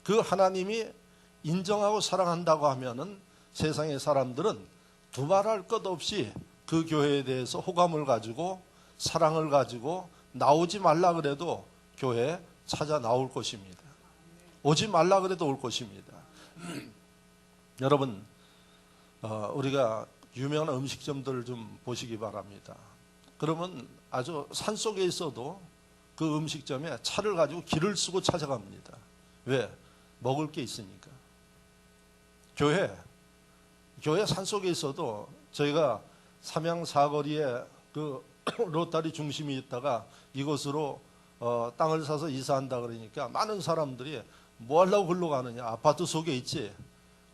그 하나님이 인정하고 사랑한다고 하면은 세상의 사람들은 두말할 것 없이 그 교회에 대해서 호감을 가지고 사랑을 가지고 나오지 말라 그래도 교회에 찾아 나올 것입니다. 오지 말라 그래도 올 것입니다. 여러분, 우리가 유명한 음식점들 좀 보시기 바랍니다. 그러면 아주 산속에 있어도 그 음식점에 차를 가지고 길을 쓰고 찾아갑니다. 왜? 먹을 게 있으니까. 교회 산속에 있어도 저희가 삼양 사거리에 그 로타리 중심이 있다가 이곳으로 땅을 사서 이사한다 그러니까 많은 사람들이 뭐 하려고 글로 가느냐. 아파트 속에 있지.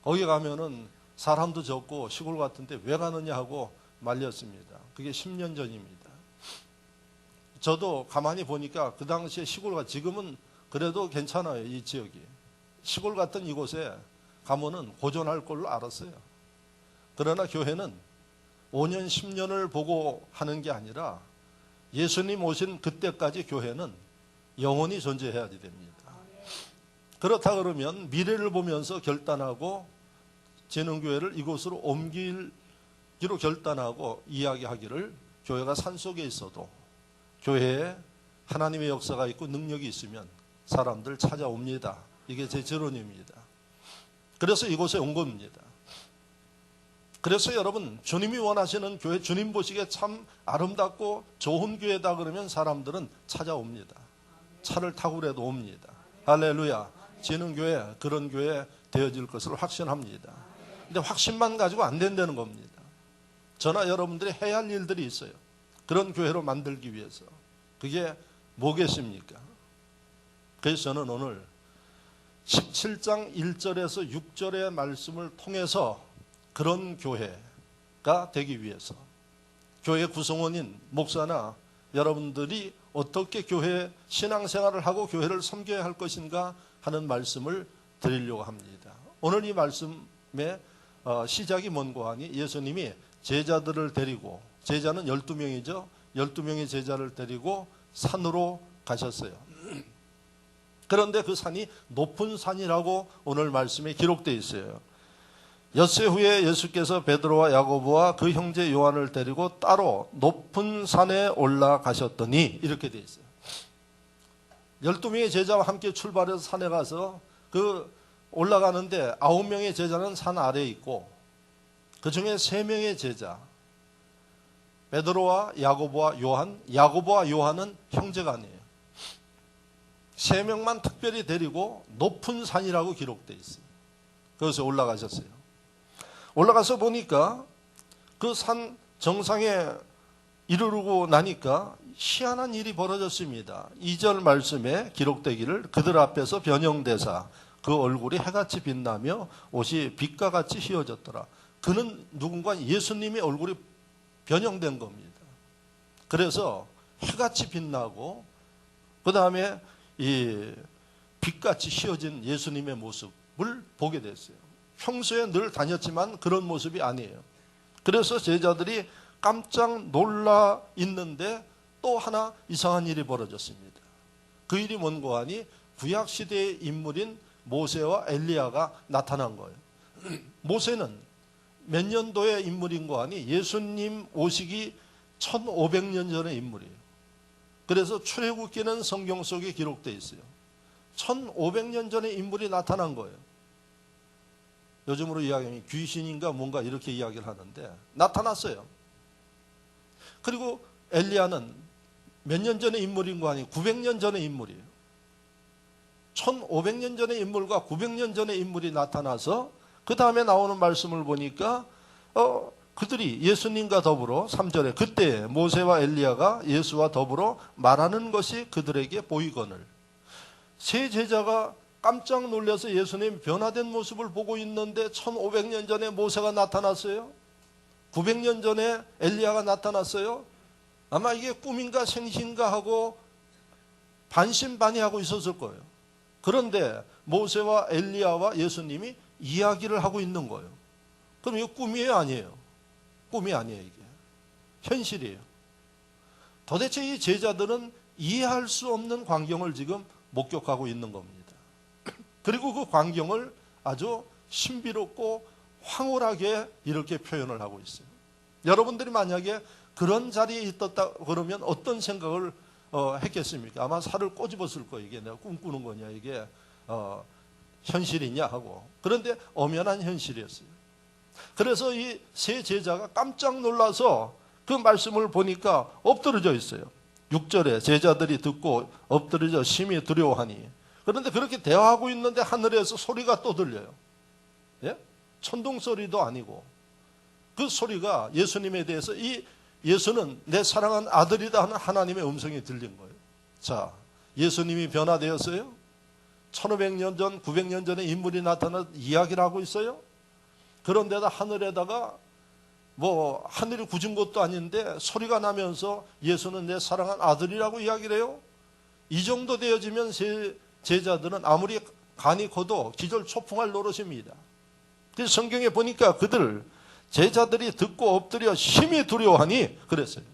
거기 가면은 사람도 적고 시골 같은데 왜 가느냐 하고 말렸습니다. 그게 10년 전입니다. 저도 가만히 보니까 그 당시에 시골 지금은 그래도 괜찮아요. 이 지역이. 시골 같은 이곳에 가면은 고전할 걸로 알았어요. 그러나 교회는 5년, 10년을 보고 하는 게 아니라 예수님 오신 그때까지 교회는 영원히 존재해야 됩니다. 그렇다 그러면 미래를 보면서 결단하고 재능교회를 이곳으로 옮기기로 결단하고 이야기하기를 교회가 산속에 있어도 교회에 하나님의 역사가 있고 능력이 있으면 사람들 찾아옵니다. 이게 제 결론입니다. 그래서 이곳에 온 겁니다. 그래서 여러분, 주님이 원하시는 교회, 주님 보시기에 참 아름답고 좋은 교회다 그러면 사람들은 찾아옵니다. 차를 타고라도 옵니다. 할렐루야. 재능교회, 그런 교회 되어질 것을 확신합니다. 근데 확신만 가지고 안 된다는 겁니다. 저나 여러분들이 해야 할 일들이 있어요. 그런 교회로 만들기 위해서. 그게 뭐겠습니까? 그래서 저는 오늘 17장 1절에서 6절의 말씀을 통해서 그런 교회가 되기 위해서 교회 구성원인 목사나 여러분들이 어떻게 교회 신앙생활을 하고 교회를 섬겨야 할 것인가 하는 말씀을 드리려고 합니다. 오늘 이 말씀의 시작이 뭔고 하니 예수님이 제자들을 데리고, 제자는 12명이죠. 12명의 제자를 데리고 산으로 가셨어요. 그런데 그 산이 높은 산이라고 오늘 말씀에 기록되어 있어요. 엿새 후에 예수께서 베드로와 야고보와 그 형제 요한을 데리고 따로 높은 산에 올라가셨더니 이렇게 되어 있어요. 12명의 제자와 함께 출발해서 산에 가서 그 올라가는데 9명의 제자는 산 아래에 있고 그 중에 3명의 제자 베드로와 야고보와 요한, 야고보와 요한은 형제가 아니에요. 3명만 특별히 데리고 높은 산이라고 기록되어 있어요. 그래서 올라가셨어요. 올라가서 보니까 그 산 정상에 이르르고 나니까 희한한 일이 벌어졌습니다. 2절 말씀에 기록되기를 그들 앞에서 변형되사 그 얼굴이 해같이 빛나며 옷이 빛과 같이 휘어졌더라. 그는 누군가 예수님의 얼굴이 변형된 겁니다. 그래서 해같이 빛나고 그 다음에 이 빛같이 휘어진 예수님의 모습을 보게 됐어요. 평소에 늘 다녔지만 그런 모습이 아니에요. 그래서 제자들이 깜짝 놀라 있는데 또 하나 이상한 일이 벌어졌습니다. 그 일이 뭔고 하니 구약시대의 인물인 모세와 엘리야가 나타난 거예요. 모세는 몇 년도의 인물인고 하니 예수님 오시기 1500년 전의 인물이에요. 그래서 출애굽기는 성경 속에 기록되어 있어요. 1500년 전의 인물이 나타난 거예요. 요즘으로 이야기하면 귀신인가 뭔가 이렇게 이야기를 하는데 나타났어요. 그리고 엘리야는 몇 년 전의 인물인고 하니 900년 전의 인물이에요. 1500년 전의 인물과 900년 전의 인물이 나타나서 그 다음에 나오는 말씀을 보니까 그들이 예수님과 더불어 3절에 그때 모세와 엘리야가 예수와 더불어 말하는 것이 그들에게 보이거늘. 세 제자가 깜짝 놀라서 예수님 변화된 모습을 보고 있는데 1500년 전에 모세가 나타났어요. 900년 전에 엘리야가 나타났어요. 아마 이게 꿈인가 생신가 하고 반신반의하고 있었을 거예요. 그런데 모세와 엘리야와 예수님이 이야기를 하고 있는 거예요. 그럼 이거 꿈이에요, 아니에요? 꿈이 아니에요, 이게. 현실이에요. 도대체 이 제자들은 이해할 수 없는 광경을 지금 목격하고 있는 겁니다. 그리고 그 광경을 아주 신비롭고 황홀하게 이렇게 표현을 하고 있어요. 여러분들이 만약에 그런 자리에 있었다 그러면 어떤 생각을 했겠습니까? 아마 살을 꼬집었을 거예요. 이게 내가 꿈꾸는 거냐, 이게 현실이냐 하고. 그런데 엄연한 현실이었어요. 그래서 이 세 제자가 깜짝 놀라서 그 말씀을 보니까 엎드러져 있어요. 6절에 제자들이 듣고 엎드러져 심히 두려워하니. 그런데 그렇게 대화하고 있는데 하늘에서 소리가 또 들려요. 예? 천둥 소리도 아니고 그 소리가 예수님에 대해서 이 예수는 내 사랑한 아들이다 하는 하나님의 음성이 들린 거예요. 자, 예수님이 변화되었어요? 1500년 전, 900년 전에 인물이 나타나 이야기를 하고 있어요? 그런데다 하늘에다가 뭐 하늘이 굳은 것도 아닌데 소리가 나면서 예수는 내 사랑한 아들이라고 이야기를 해요? 이 정도 되어지면 제자들은 아무리 간이 커도 기절초풍할 노릇입니다. 그래서 성경에 보니까 그들 제자들이 듣고 엎드려 심히 두려워하니 그랬어요.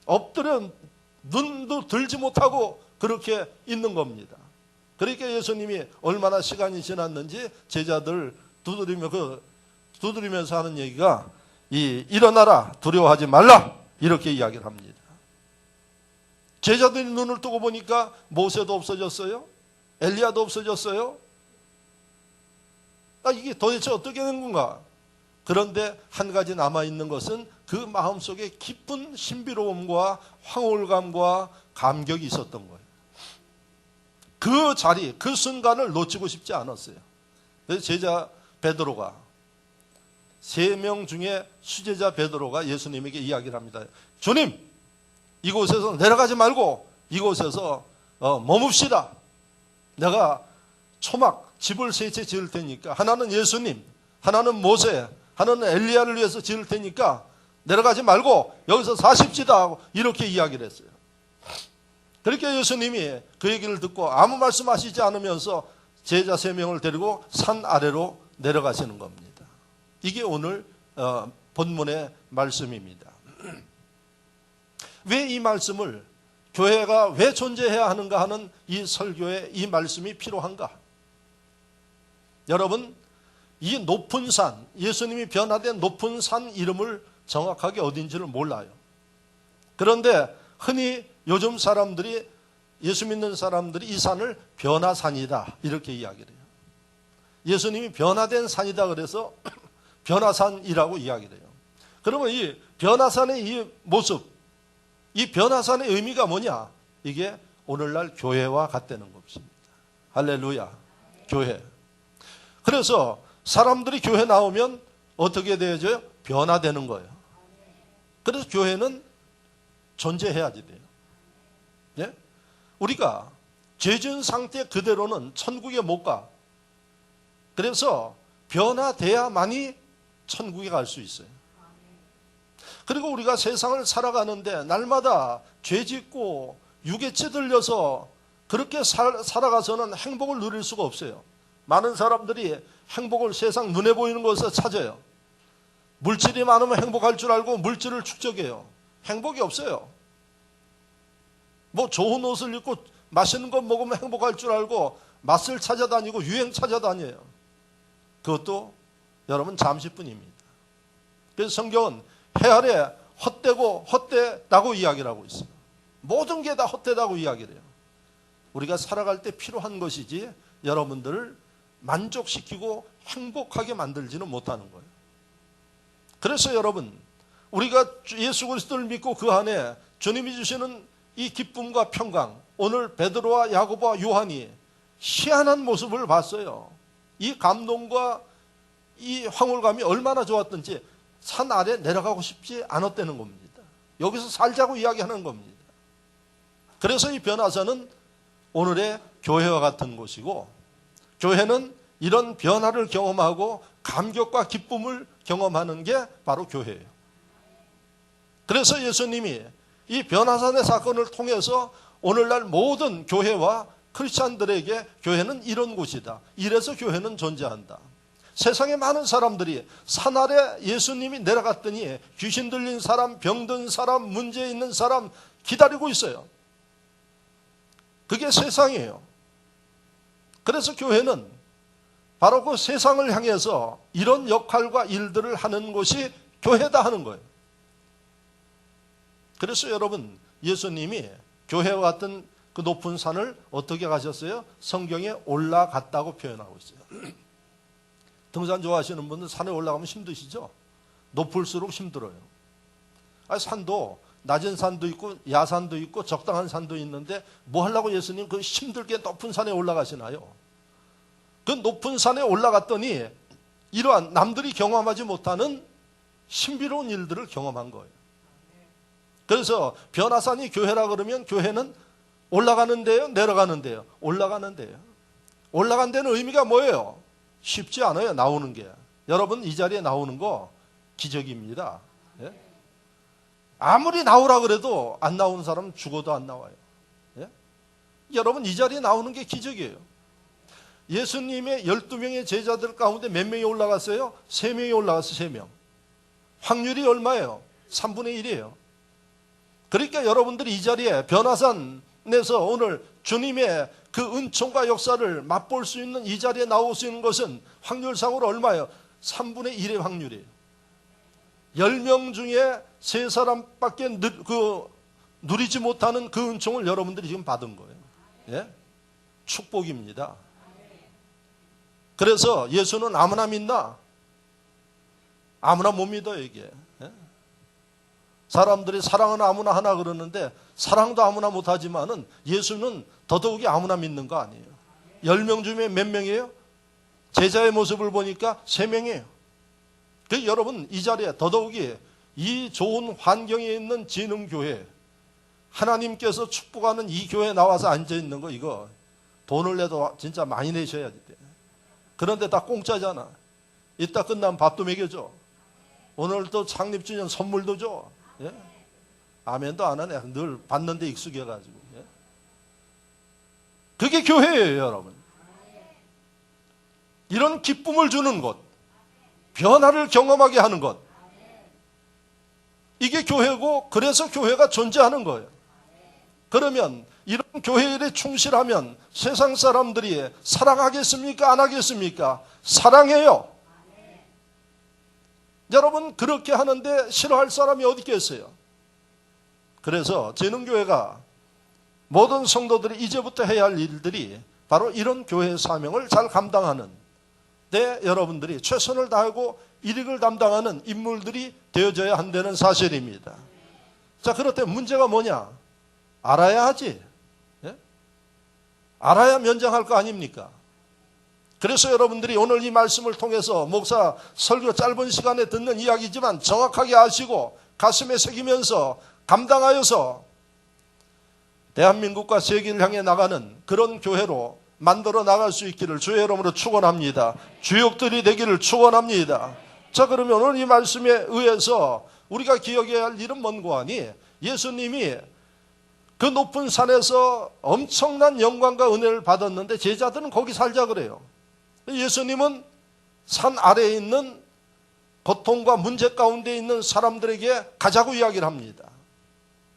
엎드려 눈도 들지 못하고 그렇게 있는 겁니다. 그러니까 예수님이 얼마나 시간이 지났는지 제자들 두드리면서 하는 얘기가 일어나라, 두려워하지 말라, 이렇게 이야기를 합니다. 제자들이 눈을 뜨고 보니까 모세도 없어졌어요. 엘리야도 없어졌어요. 이게 도대체 어떻게 된 건가? 그런데 한 가지 남아있는 것은 그 마음속에 깊은 신비로움과 황홀감과 감격이 있었던 거예요. 그 자리, 그 순간을 놓치고 싶지 않았어요. 그래서 제자 베드로가 3명 중에 수제자 베드로가 예수님에게 이야기를 합니다. 주님, 이곳에서 내려가지 말고 이곳에서 머뭅시다. 내가 초막 집을 세 채 지을 테니까 하나는 예수님, 하나는 모세, 하나는 엘리야를 위해서 지을 테니까 내려가지 말고 여기서 사십시다 하고 이렇게 이야기를 했어요. 그렇게 예수님이 그 얘기를 듣고 아무 말씀하시지 않으면서 제자 3명을 데리고 산 아래로 내려가시는 겁니다. 이게 오늘 본문의 말씀입니다. 왜 이 말씀을 교회가 왜 존재해야 하는가 하는 이 설교에 이 말씀이 필요한가? 여러분, 이 높은 산, 예수님이 변화된 높은 산 이름을 정확하게 어딘지를 몰라요. 그런데 흔히 요즘 사람들이, 예수 믿는 사람들이 이 산을 변화산이다 이렇게 이야기를 해요. 예수님이 변화된 산이다 그래서 변화산이라고 이야기를 해요. 그러면 이 변화산의 이 모습, 이 변화산의 의미가 뭐냐? 이게 오늘날 교회와 같다는 것입니다. 할렐루야. 교회. 그래서 사람들이 교회 나오면 어떻게 되어져요? 변화되는 거예요. 그래서 교회는 존재해야지 돼요. 예? 우리가 죄 지은 상태 그대로는 천국에 못 가. 그래서 변화돼야만이 천국에 갈 수 있어요. 그리고 우리가 세상을 살아가는데 날마다 죄 짓고 유괴죄 들려서 그렇게 살아가서는 행복을 누릴 수가 없어요. 많은 사람들이 행복을 세상 눈에 보이는 곳에서 찾아요. 물질이 많으면 행복할 줄 알고 물질을 축적해요. 행복이 없어요. 뭐 좋은 옷을 입고 맛있는 것 먹으면 행복할 줄 알고 맛을 찾아다니고 유행 찾아다녀요. 그것도 여러분 잠시뿐입니다. 그래서 성경은 해 아래 헛되고 헛되다고 이야기를 하고 있어요. 모든 게 다 헛되다고 이야기를 해요. 우리가 살아갈 때 필요한 것이지 여러분들을 만족시키고 행복하게 만들지는 못하는 거예요. 그래서 여러분, 우리가 예수 그리스도를 믿고 그 안에 주님이 주시는 이 기쁨과 평강, 오늘 베드로와 야고보와 요한이 희한한 모습을 봤어요. 이 감동과 이 황홀감이 얼마나 좋았던지 산 아래 내려가고 싶지 않았다는 겁니다. 여기서 살자고 이야기하는 겁니다. 그래서 이 변화산은 오늘의 교회와 같은 곳이고, 교회는 이런 변화를 경험하고 감격과 기쁨을 경험하는 게 바로 교회예요. 그래서 예수님이 이 변화산의 사건을 통해서 오늘날 모든 교회와 크리스찬들에게 교회는 이런 곳이다. 이래서 교회는 존재한다. 세상에 많은 사람들이 산 아래 예수님이 내려갔더니 귀신 들린 사람, 병든 사람, 문제 있는 사람 기다리고 있어요. 그게 세상이에요. 그래서 교회는 바로 그 세상을 향해서 이런 역할과 일들을 하는 곳이 교회다 하는 거예요. 그래서 여러분, 예수님이 교회와 같은 그 높은 산을 어떻게 가셨어요? 성경에 올라갔다고 표현하고 있어요. 등산 좋아하시는 분들 산에 올라가면 힘드시죠? 높을수록 힘들어요. 산도 낮은 산도 있고 야산도 있고 적당한 산도 있는데 뭐 하려고 예수님 그 힘들게 높은 산에 올라가시나요? 그 높은 산에 올라갔더니 이러한 남들이 경험하지 못하는 신비로운 일들을 경험한 거예요. 그래서 변화산이 교회라 그러면 교회는 올라가는 데요? 내려가는 데요? 올라가는 데요. 올라간 데는 의미가 뭐예요? 쉽지 않아요, 나오는 게. 여러분, 이 자리에 나오는 거 기적입니다. 예? 아무리 나오라 그래도 안 나오는 사람은 죽어도 안 나와요. 예? 여러분, 이 자리에 나오는 게 기적이에요. 예수님의 12명의 제자들 가운데 몇 명이 올라갔어요? 3명이 올라갔어요, 3명. 확률이 얼마예요? 3분의 1이에요. 그러니까 여러분들이 이 자리에 변화산에서 오늘 주님의 그 은총과 역사를 맛볼 수 있는 이 자리에 나올 수 있는 것은 확률상으로 얼마예요? 3분의 1의 확률이에요. 10명 중에 3사람밖에 누리지 못하는 그 은총을 여러분들이 지금 받은 거예요. 예? 축복입니다. 그래서 예수는 아무나 믿나? 아무나 못 믿어요, 이게. 예? 사람들이 사랑은 아무나 하나 그러는데 사랑도 아무나 못하지만은 예수는 더더욱이 아무나 믿는 거 아니에요. 10명 중에 몇 명이에요? 제자의 모습을 보니까 3명이에요. 그래서 여러분, 이 자리에 더더욱이 이 좋은 환경에 있는 진흥교회, 하나님께서 축복하는 이 교회에 나와서 앉아있는 거, 이거 돈을 내도 진짜 많이 내셔야 돼. 그런데 다 공짜잖아. 이따 끝나면 밥도 먹여줘. 오늘 또 창립주년 선물도 줘. 예? 아멘도 안 하네. 늘 받는데 익숙해가지고. 예? 그게 교회예요, 여러분. 이런 기쁨을 주는 것, 변화를 경험하게 하는 것, 이게 교회고, 그래서 교회가 존재하는 거예요. 그러면 이런 교회 일에 충실하면 세상 사람들이 사랑하겠습니까? 안 하겠습니까? 사랑해요. 여러분, 그렇게 하는데 싫어할 사람이 어디 있겠어요? 그래서 진흥교회가 모든 성도들이 이제부터 해야 할 일들이 바로 이런 교회의 사명을 잘 감당하는 데 여러분들이 최선을 다하고 일익을 담당하는 인물들이 되어져야 한다는 사실입니다. 자, 그렇다면 문제가 뭐냐? 알아야 하지. 예? 알아야 면장할 거 아닙니까? 그래서 여러분들이 오늘 이 말씀을 통해서 목사 설교 짧은 시간에 듣는 이야기지만 정확하게 아시고 가슴에 새기면서 감당하여서 대한민국과 세계를 향해 나가는 그런 교회로 만들어 나갈 수 있기를 주의 이름으로 축원합니다. 주역들이 되기를 축원합니다. 자, 그러면 오늘 이 말씀에 의해서 우리가 기억해야 할 일은 뭔고 하니, 예수님이 그 높은 산에서 엄청난 영광과 은혜를 받았는데 제자들은 거기 살자 그래요. 예수님은 산 아래에 있는 고통과 문제 가운데 있는 사람들에게 가자고 이야기를 합니다.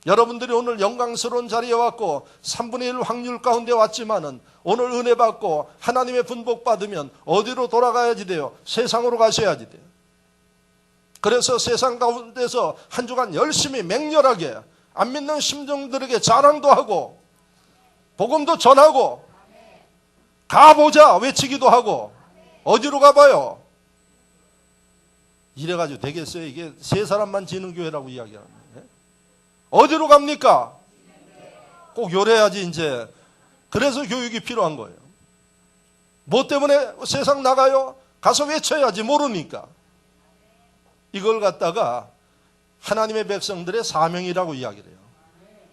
여러분들이 오늘 영광스러운 자리에 왔고 3분의 1 확률 가운데 왔지만은 오늘 은혜 받고 하나님의 분복 받으면 어디로 돌아가야지 돼요? 세상으로 가셔야지 돼요. 그래서 세상 가운데서 한 주간 열심히 맹렬하게 안 믿는 심정들에게 자랑도 하고 복음도 전하고 가보자 외치기도 하고. 어디로 가봐요? 이래가지고 되겠어요? 이게 세 사람만 지는 교회라고 이야기합니다. 어디로 갑니까? 꼭 요래야지 이제. 그래서 교육이 필요한 거예요. 뭐 때문에 세상 나가요? 가서 외쳐야지 모르니까. 이걸 갖다가 하나님의 백성들의 사명이라고 이야기를 해요.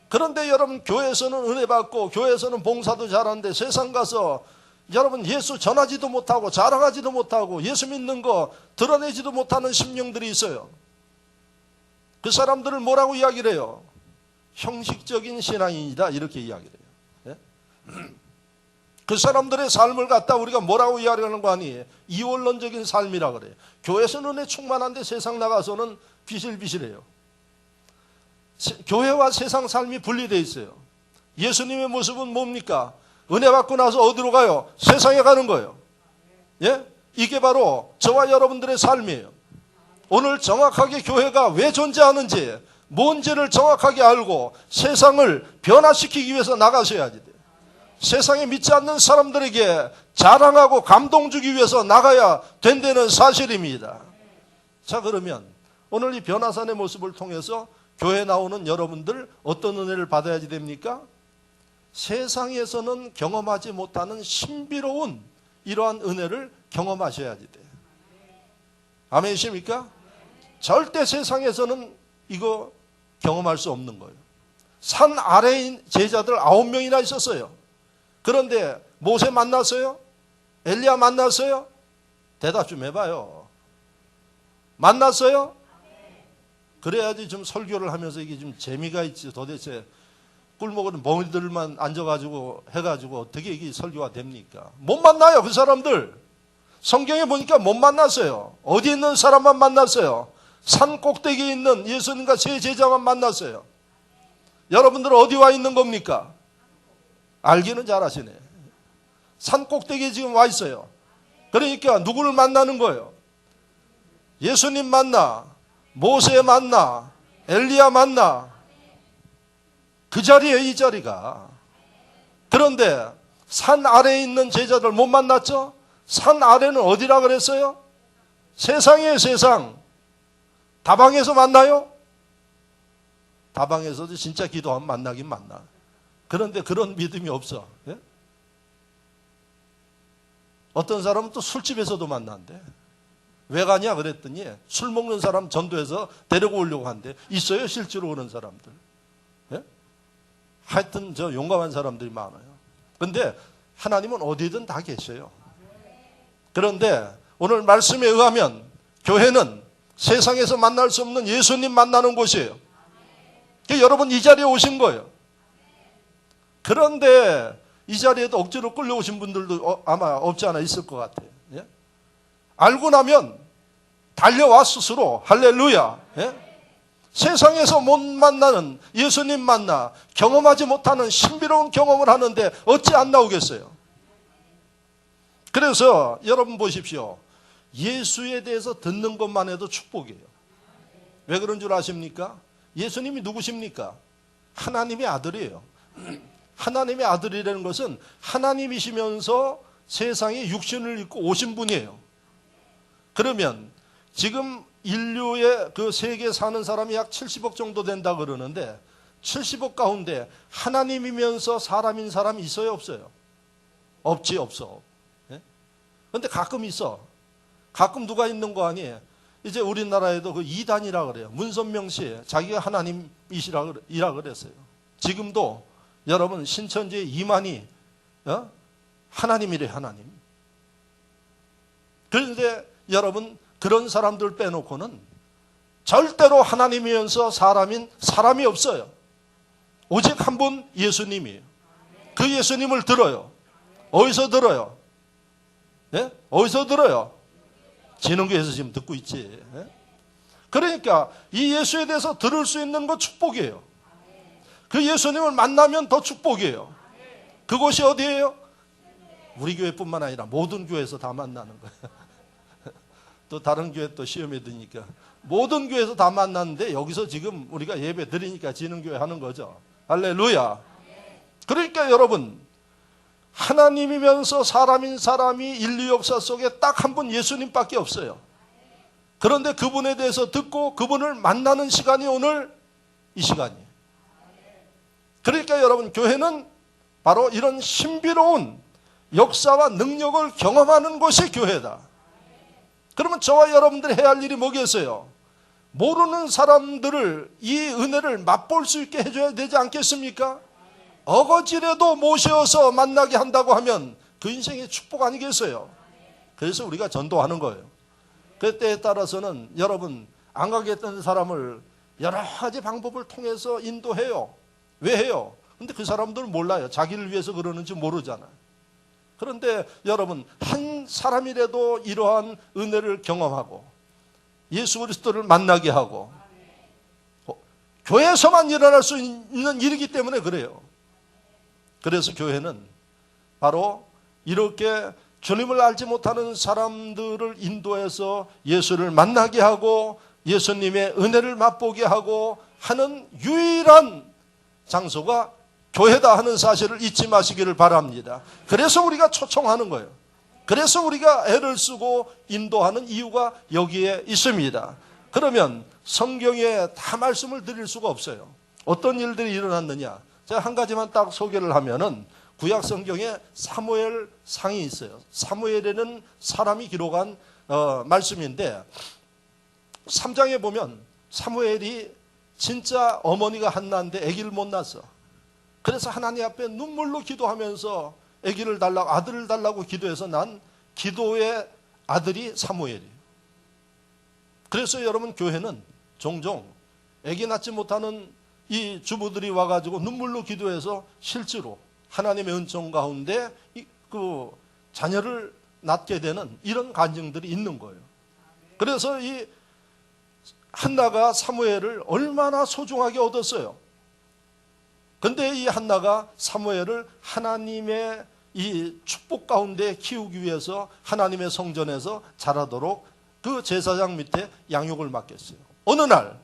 그런데 여러분, 교회에서는 은혜 받고 교회에서는 봉사도 잘하는데 세상 가서 여러분 예수 전하지도 못하고 자랑하지도 못하고 예수 믿는 거 드러내지도 못하는 심령들이 있어요. 그 사람들을 뭐라고 이야기를 해요? 형식적인 신앙인이다, 이렇게 이야기를 해요. 예? 그 사람들의 삶을 갖다 우리가 뭐라고 이야기하는 거 아니에요? 이원론적인 삶이라 그래요. 교회에서는 은혜 충만한데 세상 나가서는 비실비실해요. 교회와 세상 삶이 분리되어 있어요. 예수님의 모습은 뭡니까? 은혜 받고 나서 어디로 가요? 세상에 가는 거예요. 예? 이게 바로 저와 여러분들의 삶이에요. 오늘 정확하게 교회가 왜 존재하는지, 뭔지를 정확하게 알고 세상을 변화시키기 위해서 나가셔야지 돼요. 세상에 믿지 않는 사람들에게 자랑하고 감동 주기 위해서 나가야 된다는 사실입니다. 자, 그러면 오늘 이 변화산의 모습을 통해서 교회에 나오는 여러분들 어떤 은혜를 받아야지 됩니까? 세상에서는 경험하지 못하는 신비로운 이러한 은혜를 경험하셔야지 돼요. 아멘이십니까? 절대 세상에서는 이거 경험할 수 없는 거예요. 산 아래인 제자들 9명이나 있었어요. 그런데 모세 만났어요? 엘리야 만났어요? 대답 좀 해봐요. 만났어요? 그래야지 좀 설교를 하면서 이게 좀 재미가 있지. 도대체 꿀먹은 멍이들만 앉아가지고 해가지고 어떻게 이게 설교가 됩니까? 못 만나요, 그 사람들. 성경에 보니까 못 만났어요. 어디 있는 사람만 만났어요. 산 꼭대기에 있는 예수님과 세 제자만 만났어요. 여러분들 어디 와 있는 겁니까? 알기는 잘하시네. 산 꼭대기에 지금 와 있어요. 그러니까 누구를 만나는 거예요? 예수님 만나, 모세 만나, 엘리야 만나. 그 자리에 이 자리가. 그런데 산 아래에 있는 제자들 못 만났죠? 산 아래는 어디라 그랬어요? 세상이에요, 세상. 다방에서 만나요? 다방에서도 진짜 기도하면 만나긴 만나. 그런데 그런 믿음이 없어. 예? 어떤 사람은 또 술집에서도 만난대. 왜 가냐 그랬더니 술 먹는 사람 전도해서 데리고 오려고 한대. 있어요, 실제로 그런 사람들. 예? 하여튼 저 용감한 사람들이 많아요. 그런데 하나님은 어디든 다 계셔요. 그런데 오늘 말씀에 의하면 교회는 세상에서 만날 수 없는 예수님 만나는 곳이에요. 여러분 이 자리에 오신 거예요. 그런데 이 자리에도 억지로 끌려오신 분들도 아마 없지 않아 있을 것 같아요. 예? 알고 나면 달려와 스스로 할렐루야. 예? 세상에서 못 만나는 예수님 만나 경험하지 못하는 신비로운 경험을 하는데 어찌 안 나오겠어요? 그래서 여러분 보십시오. 예수에 대해서 듣는 것만 해도 축복이에요. 왜 그런 줄 아십니까? 예수님이 누구십니까? 하나님의 아들이에요. 하나님의 아들이라는 것은 하나님이시면서 세상에 육신을 입고 오신 분이에요. 그러면 지금 인류의 그 세계에 사는 사람이 약 70억 정도 된다 그러는데 70억 가운데 하나님이면서 사람인 사람이 있어요, 없어요? 없지, 없어. 그런데 가끔 있어. 가끔 누가 있는 거 아니에요? 이제 우리나라에도 그 이단이라 그래요. 문선명 씨, 자기가 하나님이시라 그랬어요. 지금도 여러분 신천지의 이만희 하나님이래, 하나님. 그런데 여러분 그런 사람들 빼놓고는 절대로 하나님이면서 사람인 사람이 없어요. 오직 한 분 예수님이에요. 그 예수님을 들어요. 어디서 들어요? 예? 어디서 들어요? 진흥교에서 지금 듣고 있지. 예? 그러니까 이 예수에 대해서 들을 수 있는 거 축복이에요. 그 예수님을 만나면 더 축복이에요. 그곳이 어디예요? 우리 교회뿐만 아니라 모든 교회에서 다 만나는 거예요. 또 다른 교회 또 시험에 드니까 모든 교회에서 다 만났는데 여기서 지금 우리가 예배 드리니까 진흥교회 하는 거죠. 할렐루야. 그러니까 여러분 하나님이면서 사람인 사람이 인류 역사 속에 딱 한 분 예수님밖에 없어요. 그런데 그분에 대해서 듣고 그분을 만나는 시간이 오늘 이 시간이에요. 그러니까 여러분 교회는 바로 이런 신비로운 역사와 능력을 경험하는 것이 교회다. 그러면 저와 여러분들이 해야 할 일이 뭐겠어요? 모르는 사람들을 이 은혜를 맛볼 수 있게 해줘야 되지 않겠습니까? 어거지라도 모셔서 만나게 한다고 하면 그 인생의 축복 아니겠어요? 그래서 우리가 전도하는 거예요. 그 때에 따라서는 여러분 안 가겠다는 사람을 여러 가지 방법을 통해서 인도해요. 왜 해요? 근데 그 사람들은 몰라요. 자기를 위해서 그러는지 모르잖아요. 그런데 여러분 한 사람이라도 이러한 은혜를 경험하고 예수 그리스도를 만나게 하고 교회에서만 일어날 수 있는 일이기 때문에 그래요. 그래서 교회는 바로 이렇게 주님을 알지 못하는 사람들을 인도해서 예수를 만나게 하고 예수님의 은혜를 맛보게 하고 하는 유일한 장소가 교회다 하는 사실을 잊지 마시기를 바랍니다. 그래서 우리가 초청하는 거예요. 그래서 우리가 애를 쓰고 인도하는 이유가 여기에 있습니다. 그러면 성경에 다 말씀을 드릴 수가 없어요. 어떤 일들이 일어났느냐. 제가 한 가지만 딱 소개를 하면은 구약 성경에 사무엘 상이 있어요. 사무엘에는 사람이 기록한 말씀인데 3장에 보면 사무엘이 진짜 어머니가 한나인데 아기를 못 낳았어. 그래서 하나님 앞에 눈물로 기도하면서 아기를 달라고, 아들을 달라고 기도해서 난 기도의 아들이 사무엘이에요. 그래서 여러분, 교회는 종종 아기 낳지 못하는 이 주부들이 와가지고 눈물로 기도해서 실제로 하나님의 은총 가운데 그 자녀를 낳게 되는 이런 간증들이 있는 거예요. 그래서 이 한나가 사무엘을 얼마나 소중하게 얻었어요. 근데 이 한나가 사무엘을 하나님의 이 축복 가운데 키우기 위해서 하나님의 성전에서 자라도록 그 제사장 밑에 양육을 맡겼어요. 어느 날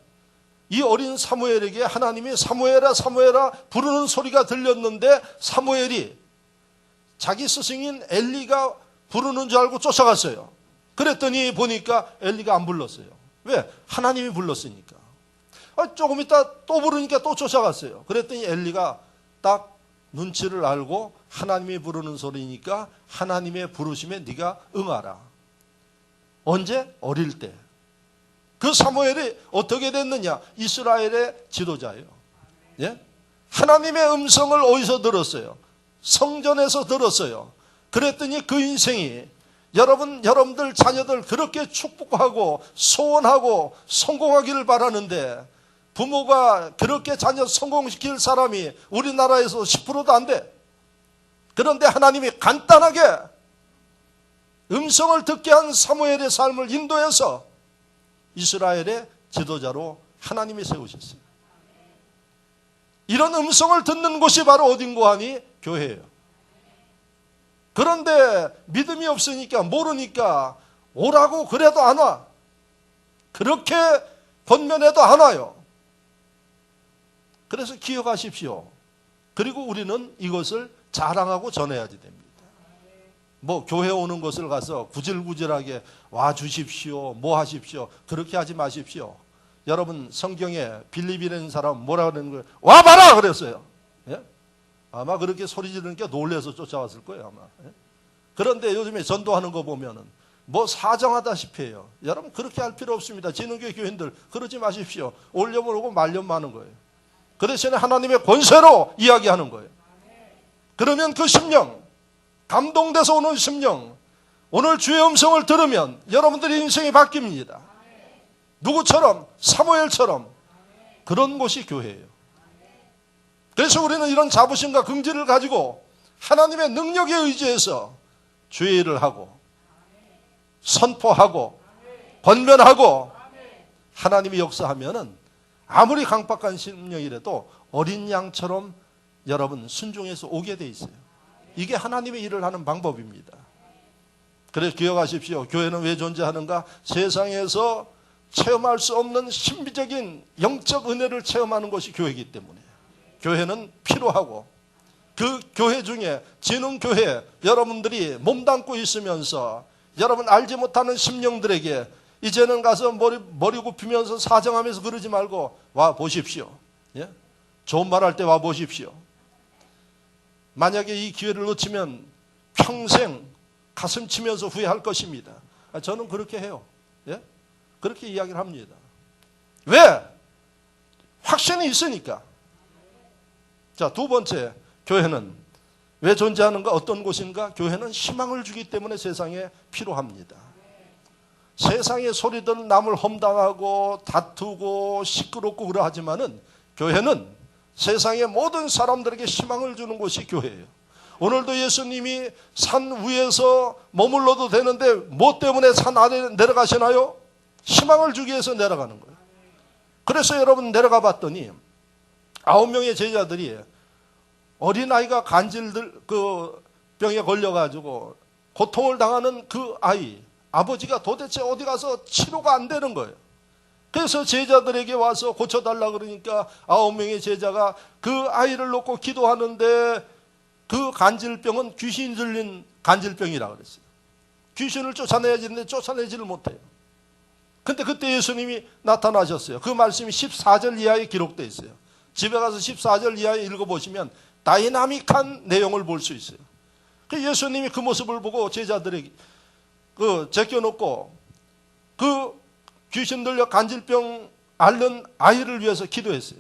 이 어린 사무엘에게 하나님이 사무엘아 사무엘아 부르는 소리가 들렸는데 사무엘이 자기 스승인 엘리가 부르는 줄 알고 쫓아갔어요. 그랬더니 보니까 엘리가 안 불렀어요. 왜? 하나님이 불렀으니까. 조금 있다 또 부르니까 또 쫓아갔어요. 그랬더니 엘리가 딱 눈치를 알고 하나님이 부르는 소리니까 하나님의 부르심에 네가 응하라. 언제? 어릴 때. 그 사무엘이 어떻게 됐느냐? 이스라엘의 지도자예요. 예? 하나님의 음성을 어디서 들었어요? 성전에서 들었어요. 그랬더니 그 인생이 여러분들 자녀들 그렇게 축복하고 소원하고 성공하기를 바라는데 부모가 그렇게 자녀 성공시킬 사람이 우리나라에서 10%도 안 돼. 그런데 하나님이 간단하게 음성을 듣게 한 사무엘의 삶을 인도해서 이스라엘의 지도자로 하나님이 세우셨어요. 이런 음성을 듣는 곳이 바로 어딘고 하니? 교회예요. 그런데 믿음이 없으니까 모르니까 오라고 그래도 안 와. 그렇게 권면해도 안 와요. 그래서 기억하십시오. 그리고 우리는 이것을 자랑하고 전해야지 됩니다. 뭐 교회 오는 것을 가서 구질구질하게 와 주십시오, 뭐 하십시오, 그렇게 하지 마십시오. 여러분, 성경에 빌립이라는 사람 뭐라 그러는 거예요? 와봐라 그랬어요. 예? 아마 그렇게 소리 지르니까 놀래서 쫓아왔을 거예요 아마. 예? 그런데 요즘에 전도하는 거 보면은 뭐 사정하다시피 해요. 여러분, 그렇게 할 필요 없습니다. 진흥교회 교인들 그러지 마십시오. 올려면 오고 말려면 마는 거예요. 그 대신에 하나님의 권세로 이야기하는 거예요. 그러면 그 심령, 감동돼서 오는 심령, 오늘 주의 음성을 들으면 여러분들의 인생이 바뀝니다. 누구처럼? 사무엘처럼. 그런 곳이 교회예요. 그래서 우리는 이런 자부심과 긍지를 가지고 하나님의 능력에 의지해서 주의 일을 하고 선포하고 권면하고 하나님이 역사하면은 아무리 강박한 심령이라도 어린 양처럼 여러분 순종해서 오게 돼 있어요. 이게 하나님의 일을 하는 방법입니다. 그래서 기억하십시오. 교회는 왜 존재하는가? 세상에서 체험할 수 없는 신비적인 영적 은혜를 체험하는 것이 교회이기 때문에 교회는 필요하고, 그 교회 중에 진흥교회 여러분들이 몸담고 있으면서 여러분 알지 못하는 심령들에게 이제는 가서 머리 굽히면서 사정하면서 그러지 말고 와 보십시오. 예? 좋은 말 할 때 와 보십시오. 만약에 이 기회를 놓치면 평생 가슴 치면서 후회할 것입니다. 저는 그렇게 해요. 예? 그렇게 이야기를 합니다. 왜? 확신이 있으니까. 자, 두 번째, 교회는 왜 존재하는가? 어떤 곳인가? 교회는 희망을 주기 때문에 세상에 필요합니다. 세상의 소리들은 남을 험담하고 다투고 시끄럽고 그러하지만은 교회는 세상의 모든 사람들에게 희망을 주는 곳이 교회예요. 오늘도 예수님이 산 위에서 머물러도 되는데 뭐 때문에 산 아래 내려가시나요? 희망을 주기 위해서 내려가는 거예요. 그래서 여러분 내려가 봤더니 9명의 제자들이 어린아이가 간질들 병에 걸려가지고 고통을 당하는 그 아이, 아버지가 도대체 어디 가서 치료가 안 되는 거예요. 그래서 제자들에게 와서 고쳐달라 그러니까 9명의 제자가 그 아이를 놓고 기도하는데 그 간질병은 귀신이 들린 간질병이라 그랬어요. 귀신을 쫓아내야 되는데 쫓아내지를 못해요. 근데 그때 예수님이 나타나셨어요. 그 말씀이 14절 이하에 기록되어 있어요. 집에 가서 14절 이하에 읽어보시면 다이나믹한 내용을 볼 수 있어요. 그 예수님이 그 모습을 보고 제자들에게 제껴놓고 그 귀신 들려 간질병 앓는 아이를 위해서 기도했어요.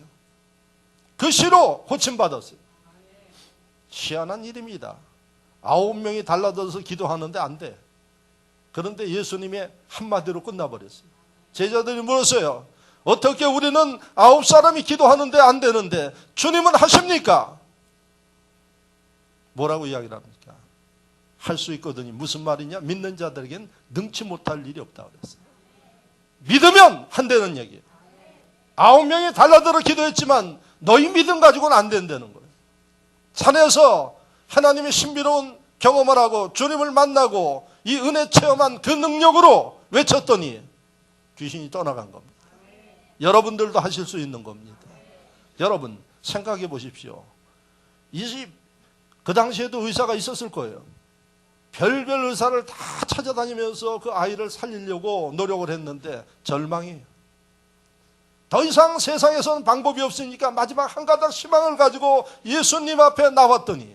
그 시로 고침받았어요. 희한한 일입니다. 9명이 달라들어서 기도하는데 안 돼. 그런데 예수님의 한마디로 끝나버렸어요. 제자들이 물었어요. 어떻게 우리는 9사람이 기도하는데 안 되는데 주님은 하십니까? 뭐라고 이야기를 합니까? 할 수 있거든요. 무슨 말이냐? 믿는 자들에겐 능치 못할 일이 없다고 그랬어요. 믿으면 한다는 얘기예요. 9명이 달라들어 기도했지만 너희 믿음 가지고는 안 된다는 거예요. 산에서 하나님의 신비로운 경험을 하고 주님을 만나고 이 은혜 체험한 그 능력으로 외쳤더니 귀신이 떠나간 겁니다. 여러분들도 하실 수 있는 겁니다. 여러분 생각해 보십시오. 그 당시에도 의사가 있었을 거예요. 별별 의사를 다 찾아다니면서 그 아이를 살리려고 노력을 했는데 절망이에요. 더 이상 세상에서는 방법이 없으니까 마지막 한 가닥 희망을 가지고 예수님 앞에 나왔더니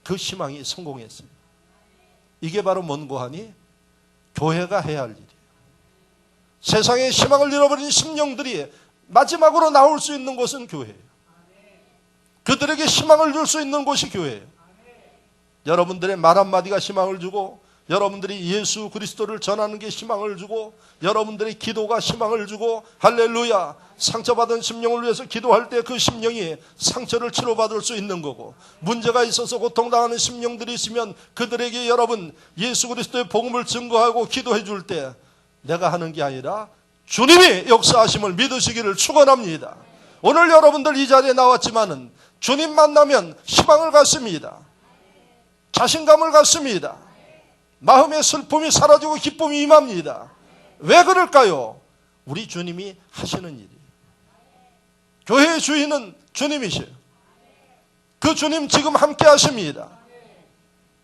그 희망이 성공했어요. 이게 바로 뭔고 하니 교회가 해야 할 일이에요. 세상에 희망을 잃어버린 심령들이 마지막으로 나올 수 있는 곳은 교회예요. 그들에게 희망을 줄 수 있는 곳이 교회예요. 여러분들의 말 한마디가 희망을 주고 여러분들이 예수 그리스도를 전하는 게 희망을 주고 여러분들의 기도가 희망을 주고 할렐루야, 상처받은 심령을 위해서 기도할 때 그 심령이 상처를 치료받을 수 있는 거고, 문제가 있어서 고통당하는 심령들이 있으면 그들에게 여러분 예수 그리스도의 복음을 증거하고 기도해 줄 때 내가 하는 게 아니라 주님이 역사하심을 믿으시기를 축원합니다. 오늘 여러분들 이 자리에 나왔지만은 주님 만나면 희망을 갖습니다. 자신감을 갖습니다. 마음의 슬픔이 사라지고 기쁨이 임합니다. 왜 그럴까요? 우리 주님이 하시는 일이에요. 교회의 주인은 주님이셔요. 그 주님 지금 함께 하십니다.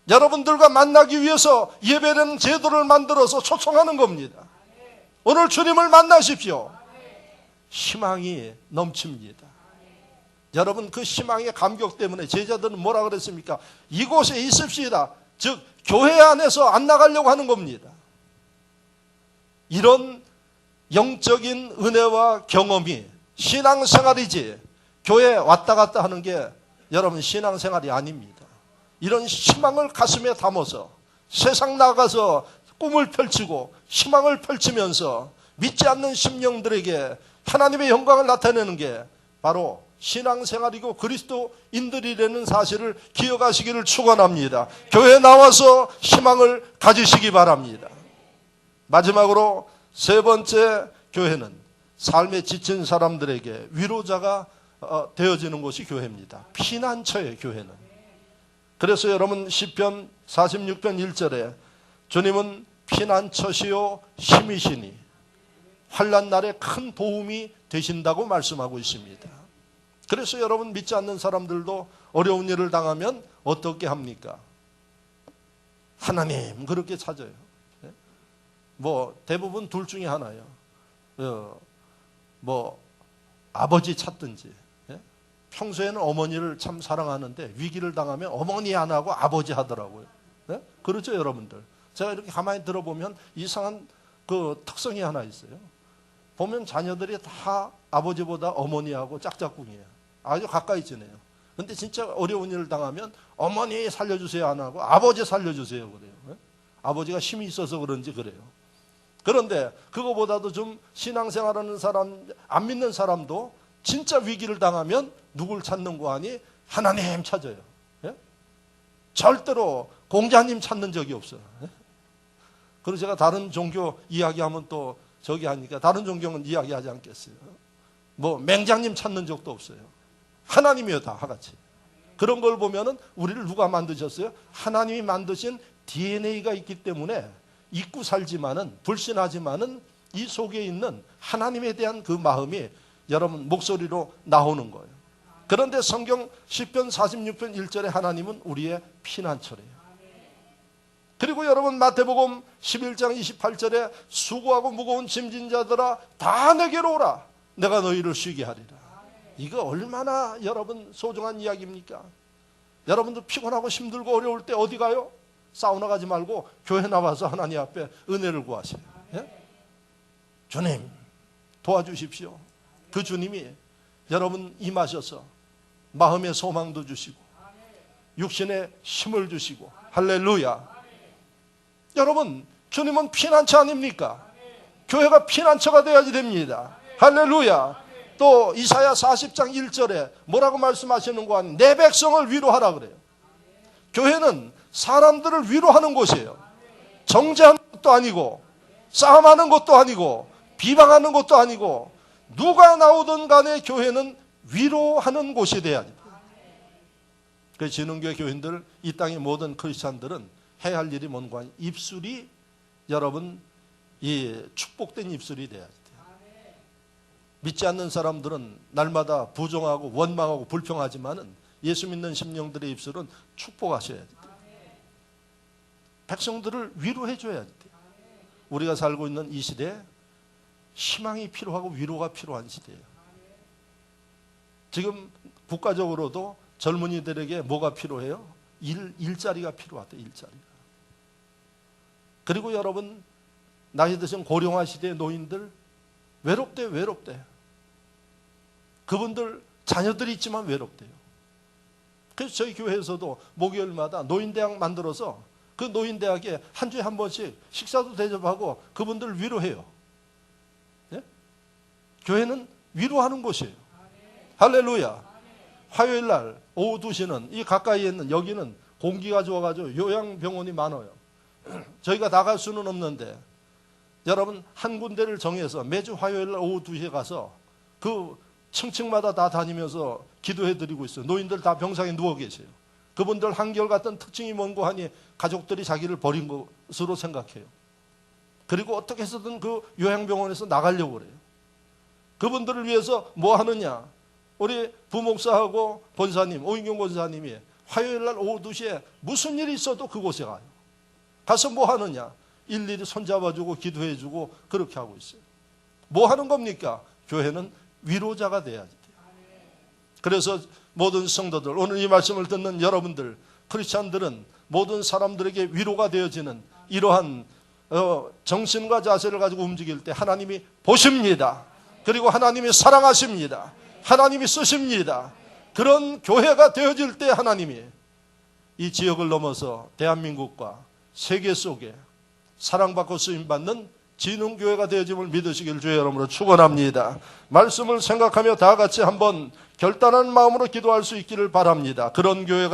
여러분들과 만나기 위해서 예배라는 제도를 만들어서 초청하는 겁니다. 오늘 주님을 만나십시오. 희망이 넘칩니다. 여러분 그 희망의 감격 때문에 제자들은 뭐라 그랬습니까? 이곳에 있읍시다. 즉 교회 안에서 안 나가려고 하는 겁니다. 이런 영적인 은혜와 경험이 신앙생활이지 교회에 왔다 갔다 하는 게 여러분 신앙생활이 아닙니다. 이런 희망을 가슴에 담아서 세상 나가서 꿈을 펼치고 희망을 펼치면서 믿지 않는 심령들에게 하나님의 영광을 나타내는 게 바로 신앙생활이고 그리스도인들이라는 사실을 기억하시기를 축원합니다. 교회에 나와서 희망을 가지시기 바랍니다. 마지막으로 세 번째, 교회는 삶에 지친 사람들에게 위로자가 되어지는 곳이 교회입니다. 피난처예요, 교회는. 그래서 여러분 시편 46편 1절에 주님은 피난처시요 힘이시니 환난 날에 큰 도움이 되신다고 말씀하고 있습니다. 그래서 여러분 믿지 않는 사람들도 어려운 일을 당하면 어떻게 합니까? 하나님 그렇게 찾아요. 뭐 대부분 둘 중에 하나예요. 뭐 아버지 찾든지. 평소에는 어머니를 참 사랑하는데 위기를 당하면 어머니 안 하고 아버지 하더라고요. 그렇죠 여러분들. 제가 이렇게 가만히 들어보면 이상한 그 특성이 하나 있어요. 보면 자녀들이 다 아버지보다 어머니하고 짝짝꿍이에요. 아주 가까이 지내요. 근데 진짜 어려운 일을 당하면 어머니 살려주세요 안 하고 아버지 살려주세요 그래요. 아버지가 힘이 있어서 그런지 그래요. 그런데 그거보다도 좀 신앙생활하는 사람, 안 믿는 사람도 진짜 위기를 당하면 누굴 찾는 거 아니? 하나님 찾아요. 절대로 공자님 찾는 적이 없어요. 그리고 제가 다른 종교 이야기하면 또 저기 하니까 다른 종교는 이야기하지 않겠어요. 뭐 맹장님 찾는 적도 없어요. 하나님이요 다 하같이. 그런 걸 보면은 우리를 누가 만드셨어요? 하나님이 만드신 DNA가 있기 때문에 잊고 살지만은, 불신하지만은 이 속에 있는 하나님에 대한 그 마음이 여러분 목소리로 나오는 거예요. 그런데 성경 시편 46편 1절에 하나님은 우리의 피난처래요. 그리고 여러분 마태복음 11장 28절에 수고하고 무거운 짐진 자들아 다 내게로 오라, 내가 너희를 쉬게 하리라. 이거 얼마나 여러분 소중한 이야기입니까? 여러분도 피곤하고 힘들고 어려울 때 어디 가요? 사우나 가지 말고 교회 나와서 하나님 앞에 은혜를 구하세요. 예? 주님 도와주십시오. 그 주님이 여러분 임하셔서 마음의 소망도 주시고 육신의 힘을 주시고, 할렐루야. 여러분 주님은 피난처 아닙니까? 교회가 피난처가 되어야지 됩니다. 할렐루야. 또 이사야 40장 1절에 뭐라고 말씀하시는 거 아니에요? 내 백성을 위로하라 그래요. 교회는 사람들을 위로하는 곳이에요. 정죄하는 것도 아니고 싸움하는 것도 아니고 비방하는 것도 아니고, 누가 나오든 간에 교회는 위로하는 곳이 돼야 돼요. 그래서 진흥교회 교인들, 이 땅의 모든 크리스찬들은 해야 할 일이 뭔가, 입술이 여러분 이 축복된 입술이 돼야 돼요. 믿지 않는 사람들은 날마다 부정하고 원망하고 불평하지만은 예수 믿는 심령들의 입술은 축복하셔야 돼요. 백성들을 위로해 줘야 돼요. 우리가 살고 있는 이 시대에 희망이 필요하고 위로가 필요한 시대예요. 지금 국가적으로도 젊은이들에게 뭐가 필요해요? 일자리가 필요하대, 일자리가. 그리고 여러분 나이 드신 고령화 시대의 노인들 외롭대, 외롭대. 그분들 자녀들이 있지만 외롭대요. 그래서 저희 교회에서도 목요일마다 노인대학 만들어서 그 노인대학에 한 주에 한 번씩 식사도 대접하고 그분들 위로해요. 예? 교회는 위로하는 곳이에요. 할렐루야. 화요일 날 오후 2시는 이 가까이에 있는, 여기는 공기가 좋아가지고 요양병원이 많아요. 저희가 나갈 수는 없는데 여러분 한 군데를 정해서 매주 화요일 날 오후 2시에 가서 그 층층마다 다 다니면서 기도해드리고 있어요. 노인들 다 병상에 누워 계세요. 그분들 한결같은 특징이 뭔고 하니 가족들이 자기를 버린 것으로 생각해요. 그리고 어떻게 해서든 그 요양병원에서 나가려고 그래요. 그분들을 위해서 뭐 하느냐, 우리 부목사하고 권사님, 오인경 권사님이 화요일 날 오후 2시에 무슨 일이 있어도 그곳에 가요. 가서 뭐 하느냐, 일일이 손잡아주고 기도해주고 그렇게 하고 있어요. 뭐 하는 겁니까? 교회는 위로자가 돼야지 돼요. 그래서 모든 성도들, 오늘 이 말씀을 듣는 여러분들, 크리스찬들은 모든 사람들에게 위로가 되어지는 이러한 정신과 자세를 가지고 움직일 때 하나님이 보십니다. 그리고 하나님이 사랑하십니다. 하나님이 쓰십니다. 그런 교회가 되어질 때 하나님이 이 지역을 넘어서 대한민국과 세계 속에 사랑받고 쓰임받는 진흥교회가 되어짐을 믿으시길 주의 이름으로 축원합니다. 말씀을 생각하며 다 같이 한번 결단한 마음으로 기도할 수 있기를 바랍니다. 그런 교회가